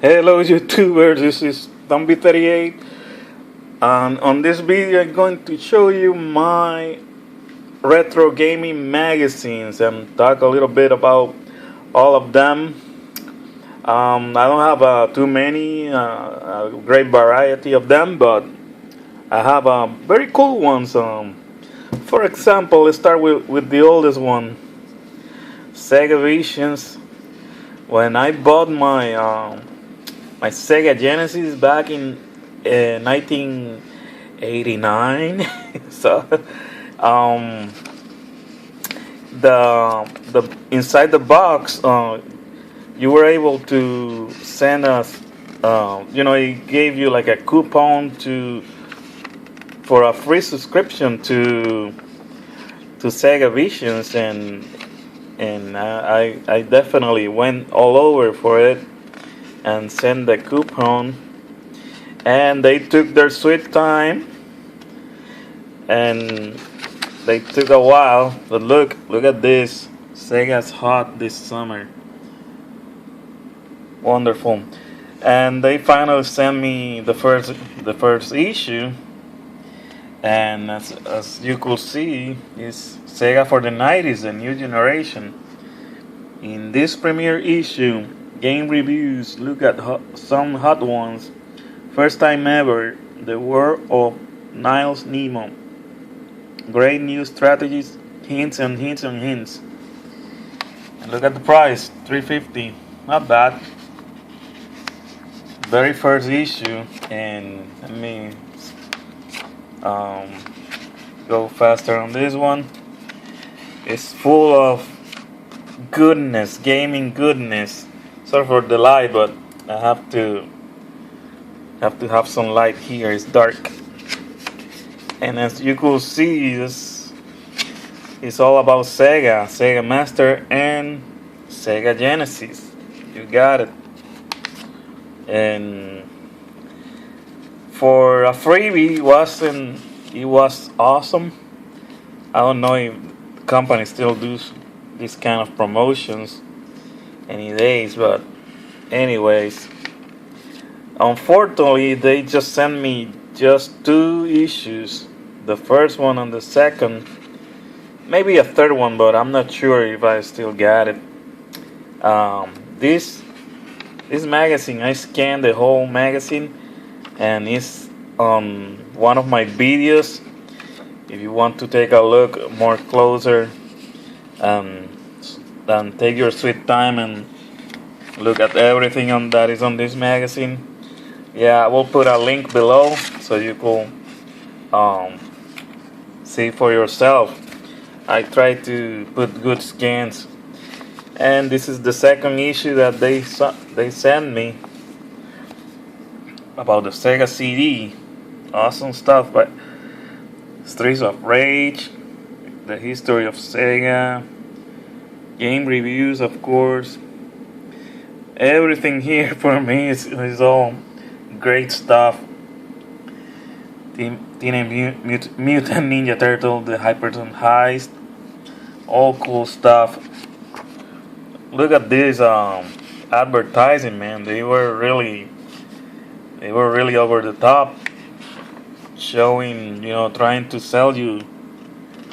Hello YouTubers, this is Zombie38, and on this video I'm going to show you my retro gaming magazines and talk a little bit about all of them. I don't have too many, a great variety of them, but I have very cool ones. For example, let's start with the oldest one, Sega Visions. When I bought my Sega Genesis back in 1989. So the inside the box, you were able to send us. It gave you like a coupon for a free subscription to Sega Visions, and I definitely went all over for it and sent the coupon, and they took their sweet time, and they took a while, but look at this. Sega's hot this summer. Wonderful. And they finally sent me the first issue, and as you could see, it's Sega for the 90s, a new generation. In this premiere issue, game reviews look at some hot ones. First time ever, the world of Niles Nemo. Great new strategies, hints and hints and hints. And look at the price, $3.50. Not bad. Very first issue, and let me go faster on this one. It's full of goodness, gaming goodness. Sorry for the light, but I have to have some light here. It's dark, and as you could see, it's all about Sega Master, and Sega Genesis. You got it. And for a freebie, it was awesome. I don't know if companies still do this kind of promotions any days, but anyways, unfortunately they just sent me just 2 issues, the first one and the second, maybe a third one, but I'm not sure if I still got it. This magazine, I scanned the whole magazine, and it's on one of my videos. If you want to take a look more closer, then take your sweet time and look at everything that is on this magazine. Yeah, I will put a link below so you could see for yourself. I try to put good scans, and this is the second issue that they sent me about the Sega CD. Awesome stuff, but Streets of Rage, the history of Sega, game reviews, of course. Everything here for me is all great stuff. Teenage Mutant Ninja Turtle, the Hyperton Heist, all cool stuff. Look at this advertising, man. They were really over the top, showing, trying to sell you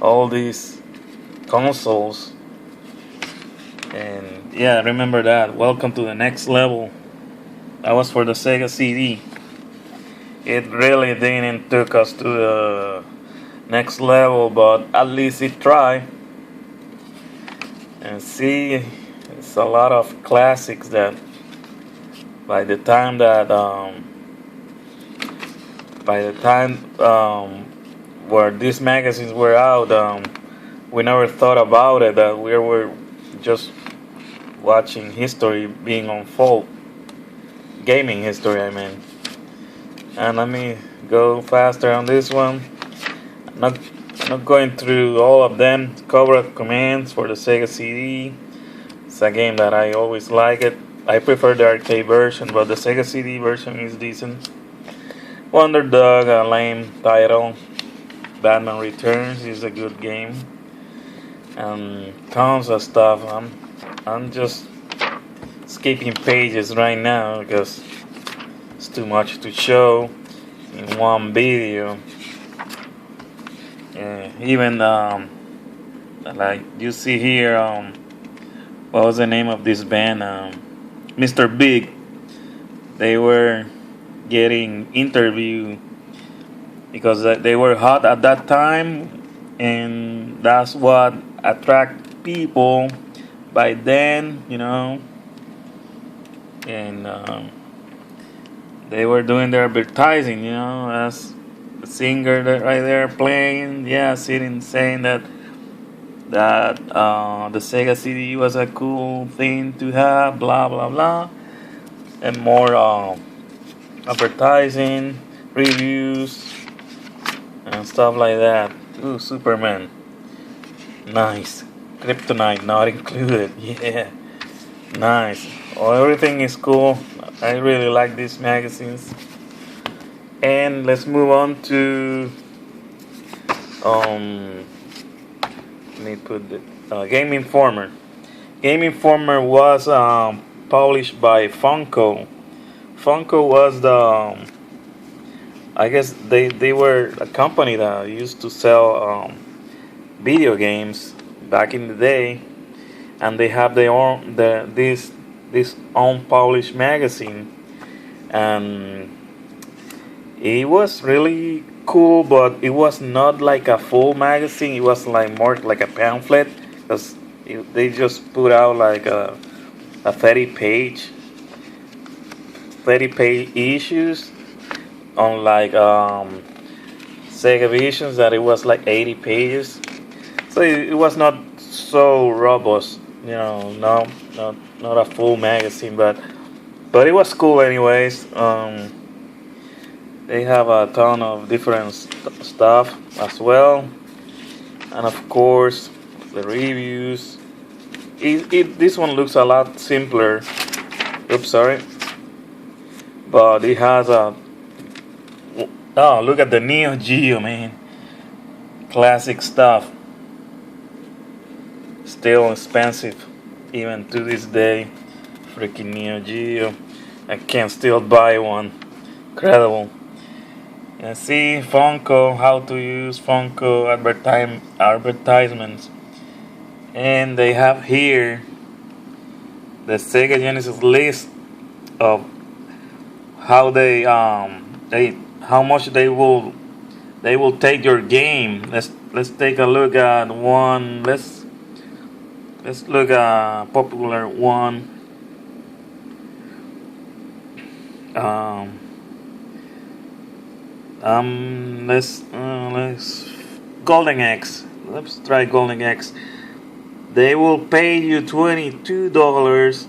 all these consoles. And yeah, remember that. Welcome to the next level. That was for the Sega CD. It really didn't took us to the next level, but at least it tried. And see, it's a lot of classics that by the time where these magazines were out, we never thought about it, that we were just watching history being unfold, gaming history, I mean. And let me go faster on this one. I'm not going through all of them. Cover commands for the Sega CD. It's a game that I always like it. I prefer the arcade version, but the Sega CD version is decent. Wonder Dog, a lame title. Batman Returns is a good game. And tons of stuff. I'm just skipping pages right now because it's too much to show in one video. Even like you see here, what was the name of this band? Mr. Big. They were getting interviewed because they were hot at that time, and that's what attract people by then, and they were doing their advertising, as the singer right there playing, sitting saying that the Sega CD was a cool thing to have, blah blah blah, and more advertising, reviews, and stuff like that. Ooh, Superman, nice. Kryptonite not included. Yeah, nice. Oh, everything is cool. I really like these magazines. And let's move on to let me put the Game Informer. Game Informer was published by Funko. Funko was the I guess they were a company that used to sell video games back in the day, and they have their own this unpublished magazine, and it was really cool, but it was not like a full magazine. It was like more like a pamphlet, because they just put out like a 30 page issues on like Sega Visions that it was like 80 pages. So it was not so robust, not a full magazine, but it was cool anyways. They have a ton of different stuff as well, and of course the reviews. This one looks a lot simpler. Oops, sorry, but it has a. Oh, look at the Neo Geo, man! Classic stuff. Still expensive, even to this day. Freaking Neo Geo. I can still buy one. Incredible. And see Funko, how to use Funko advertisements. And they have here the Sega Genesis list of how how much they will take your game. Let's take a look at one. Let's look at a popular one. Let's Golden X. Let's try Golden X. They will pay you $22,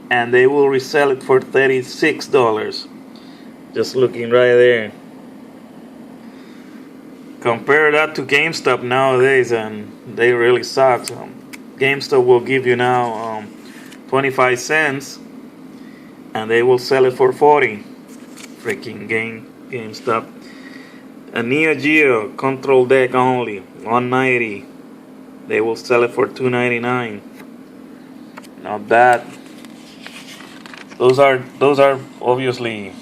and they will resell it for $36. Just looking right there. Compare that to GameStop nowadays, and they really suck. So GameStop will give you now 25 cents, and they will sell it for 40. Freaking GameStop. A Neo Geo control deck only, $190. They will sell it for $299. Not bad. Those are obviously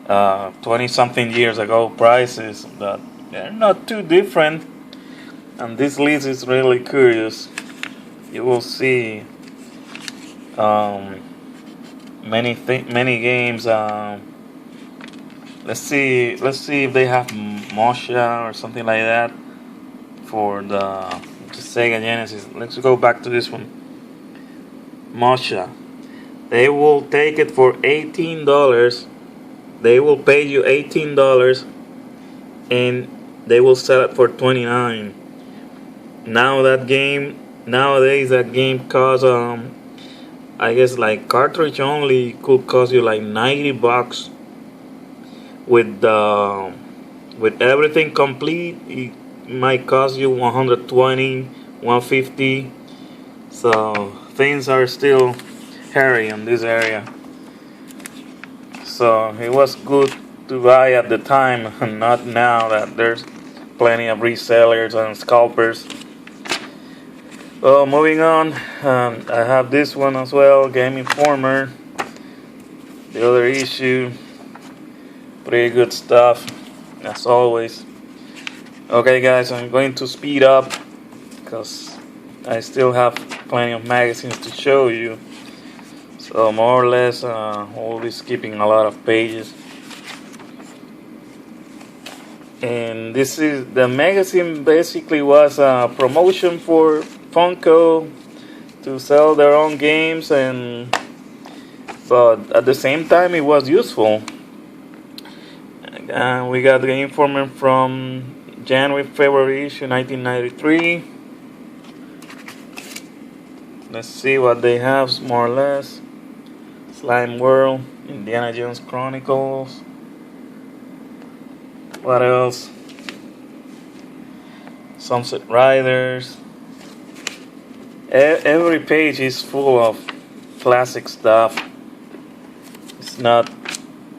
20-something years ago prices, but they're not too different. And this list is really curious. You will see many games. Let's see if they have Mosha or something like that for the Sega Genesis. Let's go back to this one. Mosha. They will take it for $18. They will pay you $18, and they will sell it for $29. Nowadays that game costs I guess like cartridge only could cost you like $90. With everything complete, it might cost you $120, $150. So things are still hairy in this area. So it was good to buy at the time, and not now that there's plenty of resellers and scalpers. Well, moving on, I have this one as well, Game Informer. The other issue, pretty good stuff, as always. Okay, guys, I'm going to speed up because I still have plenty of magazines to show you. So more or less, we'll be skipping a lot of pages. And this is the magazine. Basically, was a promotion for Funko to sell their own games, but at the same time, it was useful. We got the Informer from January, February issue 1993. Let's see what they have, more or less. Slime World, Indiana Jones Chronicles. What else? Sunset Riders. Every page is full of classic stuff. It's not.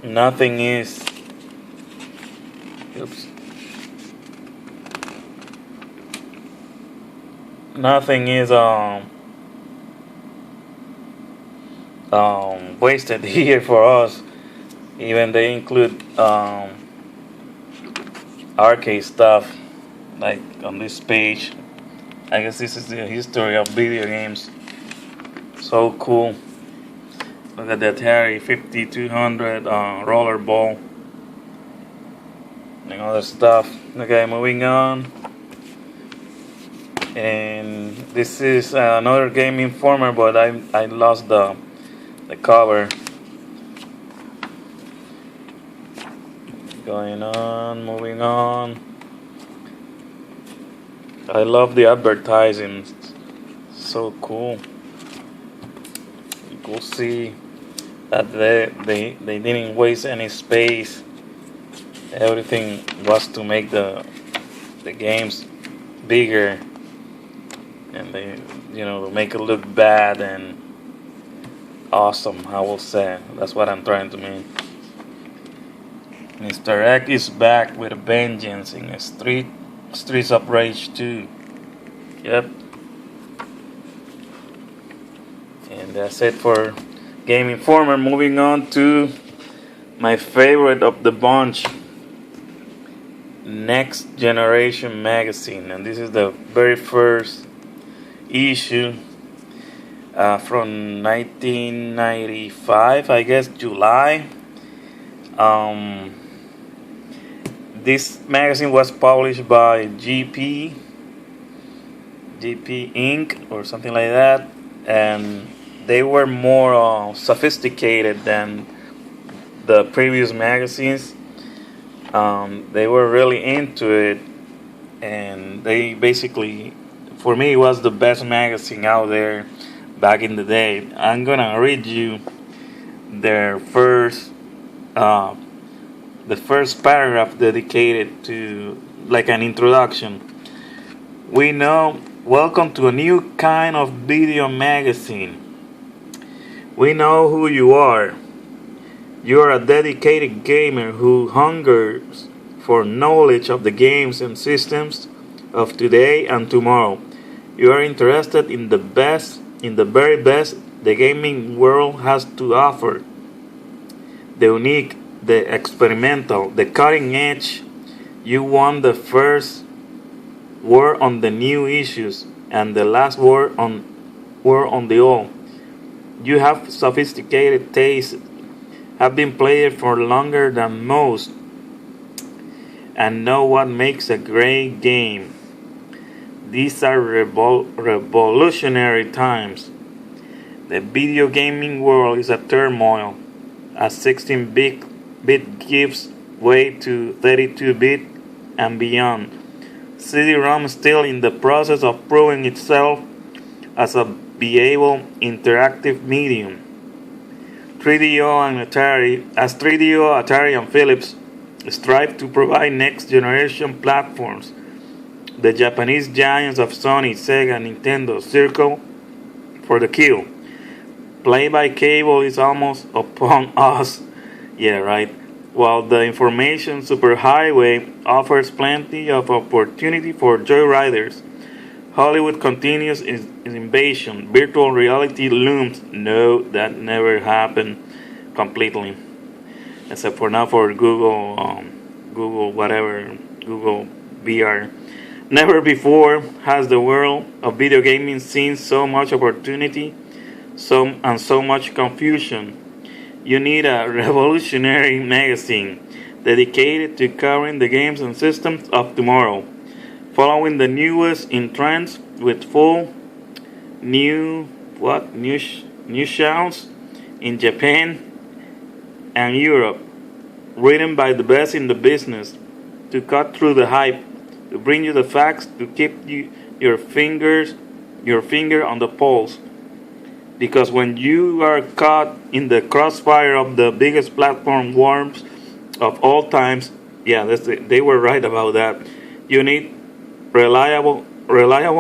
Nothing is. Oops. Nothing is wasted here for us. Even they include arcade stuff, like on this page. I guess this is the history of video games. So cool. Look at the Atari 5200 rollerball and other stuff. Okay, moving on. And this is another Game Informer, but I lost the cover. Going on, moving on. I love the advertising. So cool. You could see that they didn't waste any space. Everything was to make the games bigger, and they make it look bad and awesome. I will say that's what I'm trying to mean. Mr. X is back with a vengeance in Streets of Rage 2. Yep. And that's it for Game Informer. Moving on to my favorite of the bunch, Next Generation magazine. And this is the very first issue from 1995, I guess, July. This magazine was published by GP Inc. or something like that, and they were more sophisticated than the previous magazines. They were really into it, and they basically, for me, it was the best magazine out there back in the day. I'm gonna read you their the first paragraph dedicated to, like, an introduction. We know, welcome to a new kind of video magazine. We know who you are. You are a dedicated gamer who hungers for knowledge of the games and systems of today and tomorrow. You are interested in the very best the gaming world has to offer. The unique, the experimental, the cutting edge. You want the first word on the new issues and the last word on the old. You have sophisticated taste, have been playing for longer than most, and know what makes a great game. These are revolutionary times. The video gaming world is a turmoil as 16-bit gives way to 32-bit and beyond. CD-ROM is still in the process of proving itself as a viable interactive medium. 3DO, Atari, and Philips strive to provide next-generation platforms. The Japanese giants of Sony, Sega, and Nintendo circle for the kill. Play-by-cable is almost upon us. Yeah, right. While the information superhighway offers plenty of opportunity for joyriders, Hollywood continues its invasion. Virtual reality looms. No, that never happened completely, except for now for Google, Google whatever, Google VR. Never before has the world of video gaming seen so much opportunity, so much confusion. You need a revolutionary magazine dedicated to covering the games and systems of tomorrow, following the newest in trends with full new new sounds in Japan and Europe, written by the best in the business, to cut through the hype, to bring you the facts, to keep your finger on the pulse. Because when you are caught in the crossfire of the biggest platform wars of all times, yeah, they were right about that. You need reliable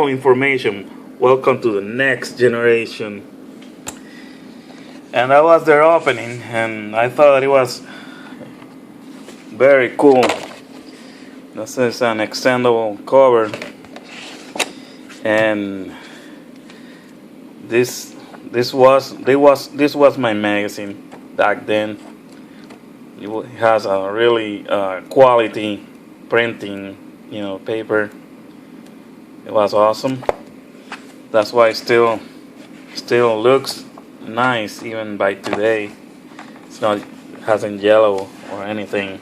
information. Welcome to the next generation. And that was their opening, and I thought it was very cool. This is an extendable cover, and this was my magazine back then. It has a really quality printing, paper. It was awesome. That's why it still looks nice even by today. It's not hasn't yellow or anything.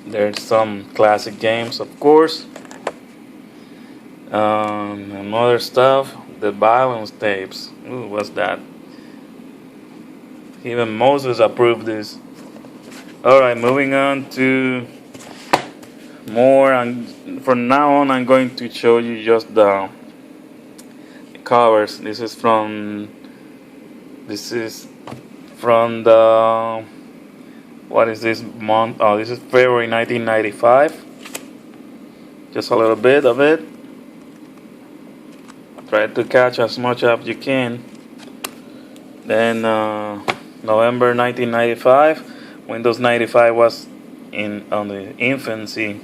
There's some classic games, of course, and other stuff. The balance tapes. Ooh, what's that? Even Moses approved this. Alright, moving on to more. And from now on, I'm going to show you just the covers. This is from the, what is this month? Oh, this is February 1995. Just a little bit of it. Try to catch as much as you can. Then November 1995, Windows 95 was on the infancy.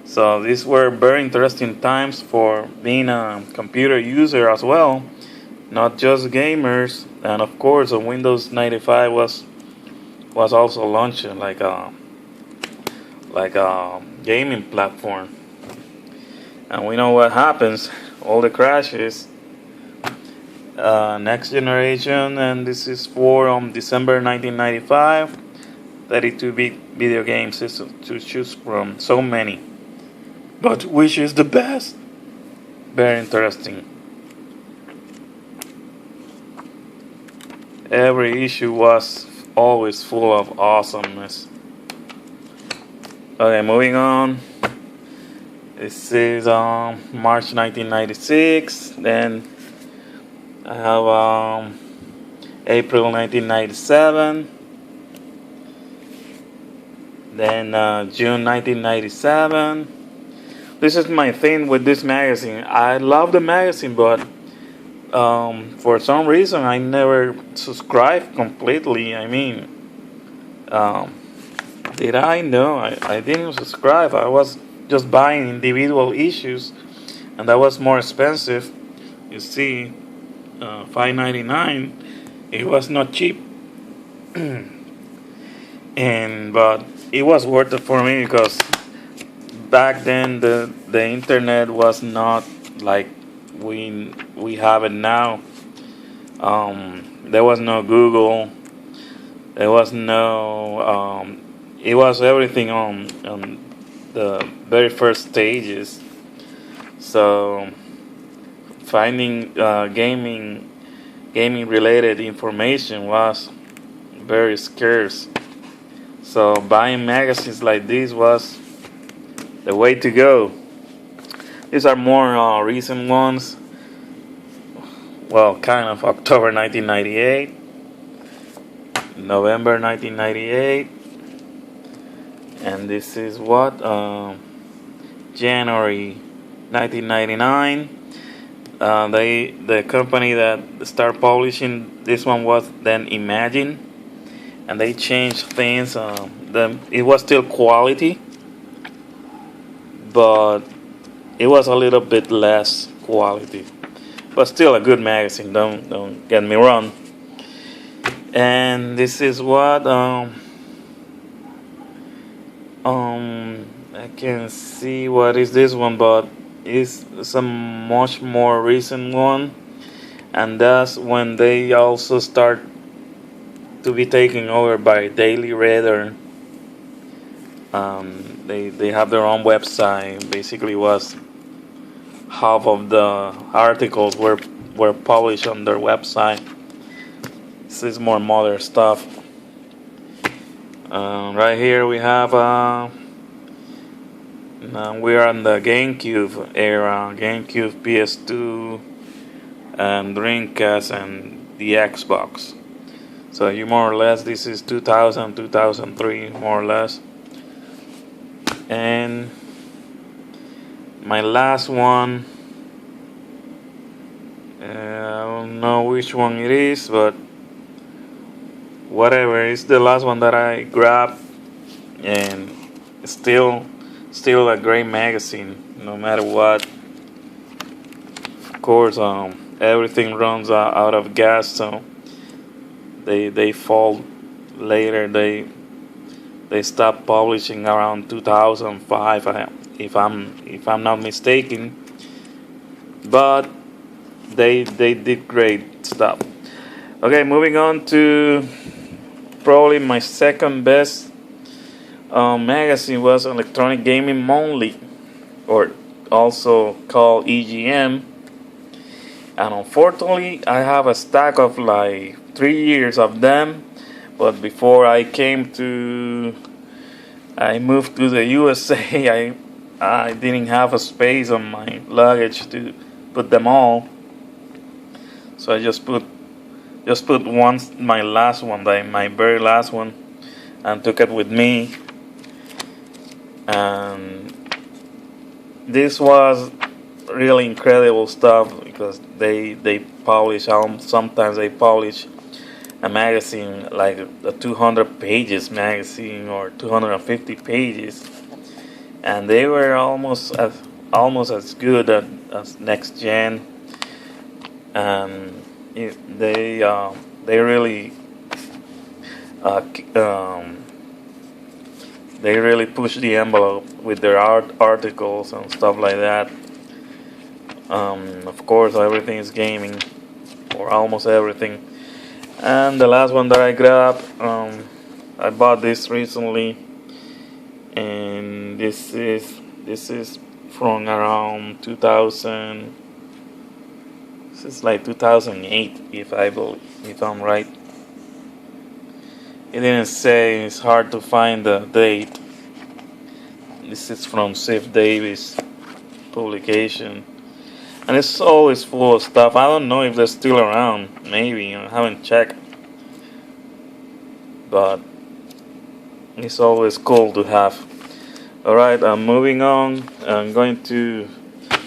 So these were very interesting times for being a computer user as well, not just gamers. And of course, Windows 95 was also launched like a gaming platform. And we know what happens. All the crashes. Next generation, and this is for December 1995. 32-bit video game system to choose from. So many, but which is the best? Very interesting. Every issue was always full of awesomeness. Okay, moving on. This is March 1996. Then I have April 1997. Then June 1997. This is my thing with this magazine. I love the magazine, but for some reason I never subscribed completely. I mean, did I? No, I didn't subscribe. I was just buying individual issues, and that was more expensive. You see, $5.99. It was not cheap, but it was worth it for me because back then the internet was not like we have it now. There was no Google. There was no. It was everything on the very first stages. So finding gaming related information was very scarce. So buying magazines like this was the way to go. These are more recent ones. Well, kind of October 1998, November 1998, and this is what January 1999. The company that started publishing this one was then Imagine, and they changed things. It was still quality, but it was a little bit less quality, but still a good magazine. Don't get me wrong. And this is what I can see what is this one, but it's some much more recent one, and that's when they also start to be taken over by Daily Reader. They have their own website. Basically, was half of the articles were published on their website. This is more modern stuff. Right here we have we are in the GameCube era, GameCube, PS2, and Dreamcast, and the Xbox. So you more or less, this is 2000, 2003, more or less. And my last one, I don't know which one it is, but whatever, it's the last one that I grabbed, and still a great magazine, no matter what. Of course, everything runs out of gas, so they fall later. They stopped publishing around 2005, if I'm not mistaken. But they did great stuff. Okay, moving on to probably my second best magazine was Electronic Gaming Monthly, or also called EGM. And unfortunately, I have a stack of like 3 years of them. But before I moved to the USA, I didn't have a space on my luggage to put them all. So I just put my last one, my very last one, and took it with me. And this was really incredible stuff, because they publish, sometimes they publish a magazine like a 200 pages magazine or 250 pages, and they were almost as good as Next Gen. And they really they really push the envelope with their articles and stuff like that. Of course, everything is gaming, or almost everything. And the last one that I grabbed, I bought this recently, and this is from around 2000. This is like 2008, if I'm right. It didn't say. It's hard to find the date. This is from Sif Davis publication, and it's always full of stuff. I don't know if they're still around. Maybe I haven't checked, but it's always cool to have. All right, I'm moving on. I'm going to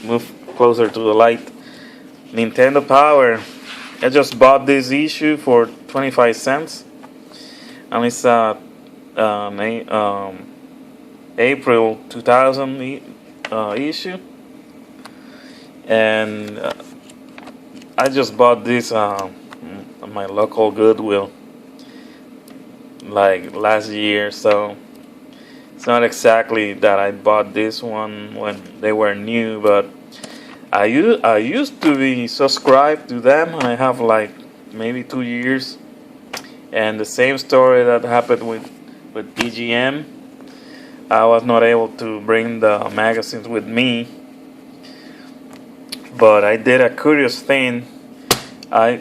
move closer to the light. Nintendo Power. I just bought this issue for 25 cents, and it's April 2000 issue, and I just bought this at my local Goodwill like last year, so it's not exactly that I bought this one when they were new, but I used to be subscribed to them. I have like maybe 2 years, and the same story that happened with EGM. I was not able to bring the magazines with me, but I did a curious thing. I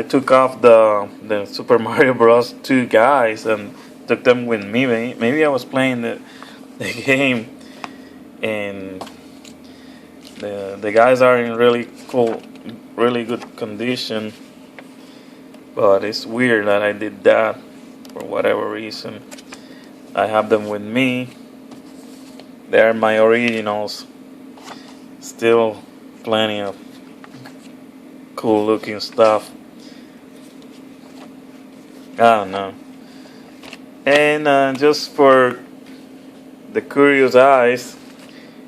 took off the Super Mario Bros. 2 guys and took them with me. Maybe I was playing the game, and the guys are in really good condition. But it's weird that I did that for whatever reason. I have them with me. They're my originals. Still plenty of cool looking stuff. I don't know. And just for the curious eyes,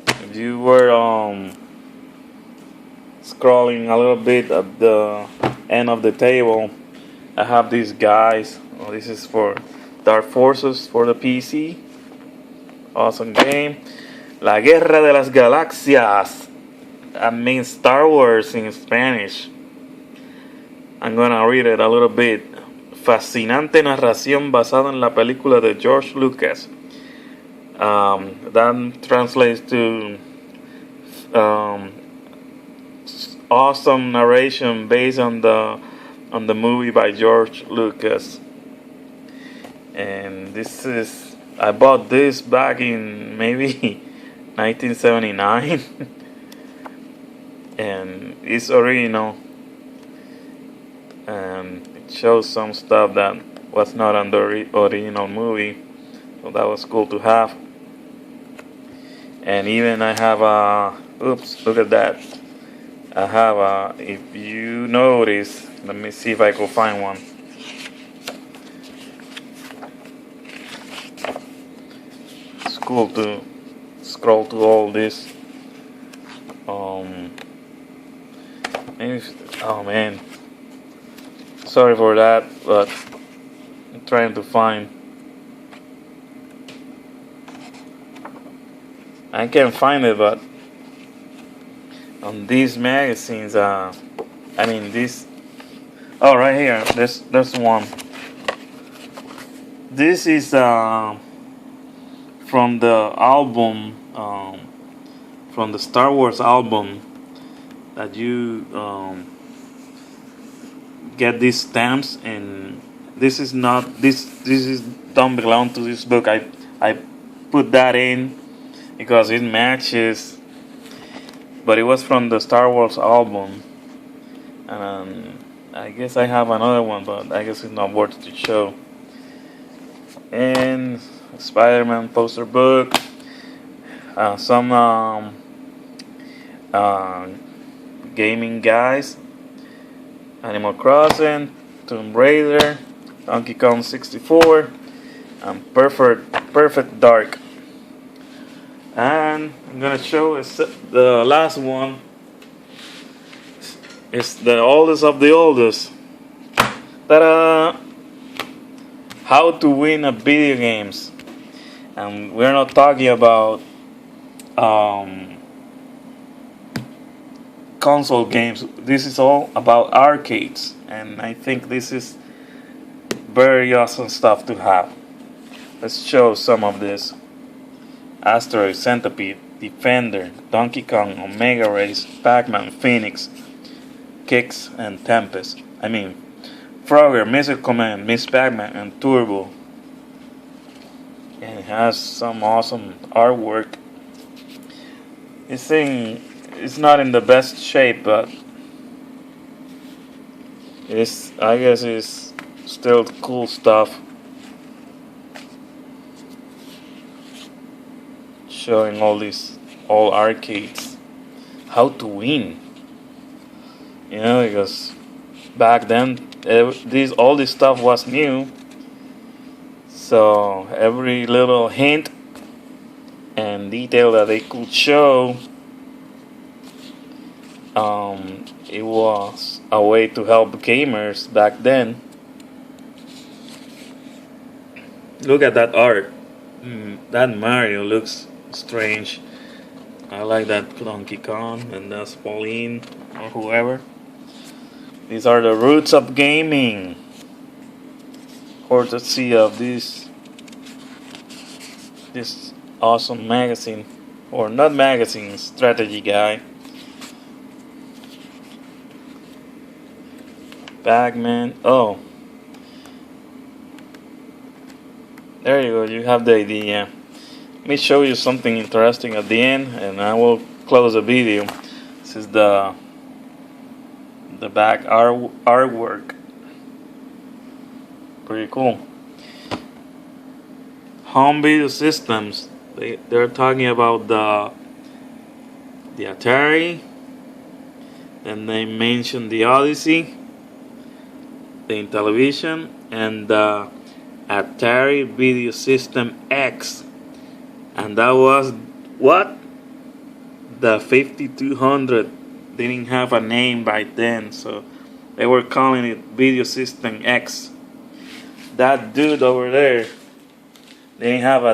if you were scrolling a little bit at the end of the table, I have these guys. Oh, this is for Dark Forces for the PC. Awesome game. La Guerra de las Galaxias. That means Star Wars in Spanish. I'm gonna read it a little bit. Fascinante narración basada en la película de George Lucas. That translates to awesome narration based on the movie by George Lucas. And this is, I bought this back in maybe 1979, and it's original, and it shows some stuff that was not on the original movie, so that was cool to have. And even I have oops, look at that. I have if you notice, let me see if I can find one. It's cool to scroll to all this. Maybe, oh man, sorry for that, but I'm trying to find. I can't find it, but on these magazines, I mean this. Oh, right here. There's one. This is from the album, from the Star Wars album, that you get these stamps, and this is not this is don't belong to this book. I put that in because it matches, but it was from the Star Wars album, and I guess I have another one, but I guess it's not worth to show. And Spider-Man poster book, some gaming guys, Animal Crossing, Tomb Raider, Donkey Kong 64, and Perfect Dark. And I'm gonna show the last one. It's the oldest of the oldest. Ta-da! How to win at video games. And we're not talking about console games. This is all about arcades, and I think this is very awesome stuff to have. Let's show some of this. Asteroid, Centipede, Defender, Donkey Kong, Omega Race, Pac-Man, Phoenix, Kicks, and Tempest. Frogger, Missile Command, Miss Pac-Man, and Turbo. And it has some awesome artwork. This thing is not in the best shape, but I guess it's still cool stuff. Showing all arcades, how to win. Because back then all this stuff was new, so every little hint and detail that they could show, it was a way to help gamers back then. Look at that art. That Mario looks strange. I like that Donkey Kong, and that's Pauline or whoever. These are the roots of gaming, courtesy of this awesome magazine, or not magazine, strategy guy. Pac-Man. Oh, there you go. You have the idea. Let me show you something interesting at the end, and I will close the video. This is the back artwork. Pretty cool. Home video systems. They're talking about the Atari. Then they mention the Odyssey, the Intellivision, and the Atari Video System X, and that was what? The 5200 didn't have a name by then, so they were calling it Video System X. That dude over there didn't have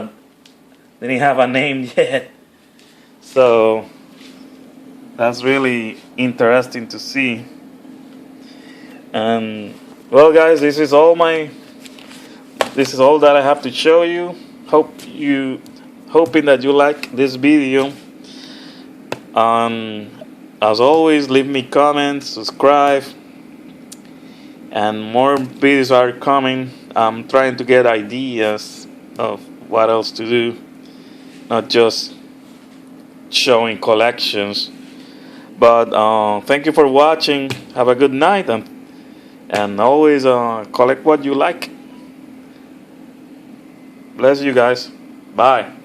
a name yet. So that's really interesting to see. And well, guys, this is all that I have to show you. Hoping that you like this video. As always, leave me comments, subscribe, and more videos are coming. I'm trying to get ideas of what else to do, not just showing collections. But thank you for watching. Have a good night, and always collect what you like. Bless you guys. Bye.